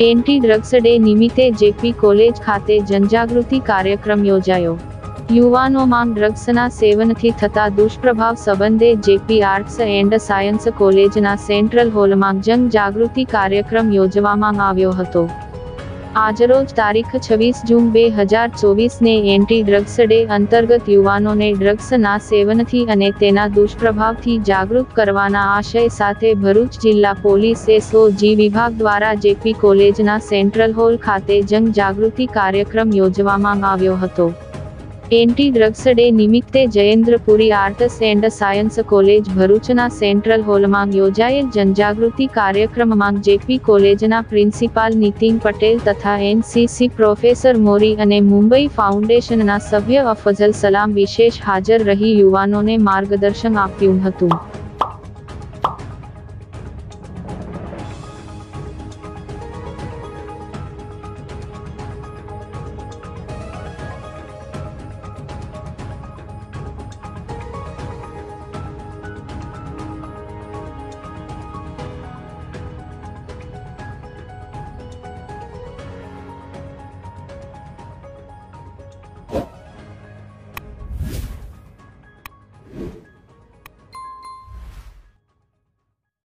Anti drugs day નિમિત્તે JP college ખાતે જનજાગૃતિ કાર્યક્રમ યોજાયો। યુવાનોમાં ડ્રગ્સના સેવનથી થતા દુષ્પ્રભાવ સંબંધે જેપી આર્ટ્સ એન્ડ સાયન્સ કોલેજના સેન્ટ્રલ હોલમાં જનજાગૃતિ કાર્યક્રમ યોજવામાં આવ્યો હતો। આજરોજ તારીખ 26 જૂન 2024 ને એન્ટી ડ્રગ્સ ડે અંતર્ગત યુવાનોને ડ્રગ્સના સેવનથી અને તેના દુષ્પ્રભાવથી જાગૃત કરવાના આશય સાથે ભરૂચ જિલ્લા પોલીસ એસઓજી વિભાગ દ્વારા જેપી કોલેજના સેન્ટ્રલ હોલ ખાતે જનજાગૃતિ કાર્યક્રમ યોજવામાં આવ્યો હતો। એન્ટી ડ્રગ્સ ડે નિમિત્તે Jayendrapuri arts and science college ભરૂચના સેન્ટ્રલ હોલમાં યોજાયેલ જનજાગૃતિ કાર્યક્રમમાં જેપી કોલેજના પ્રિન્સિપાલ નીતિન પટેલ તથા એનસીસી પ્રોફેસર મોરી અને મુંબઈ ફાઉન્ડેશનના સભ્ય અફઝલ સલામ વિશેષ હાજર રહી યુવાનોને માર્ગદર્શન આપ્યું હતું।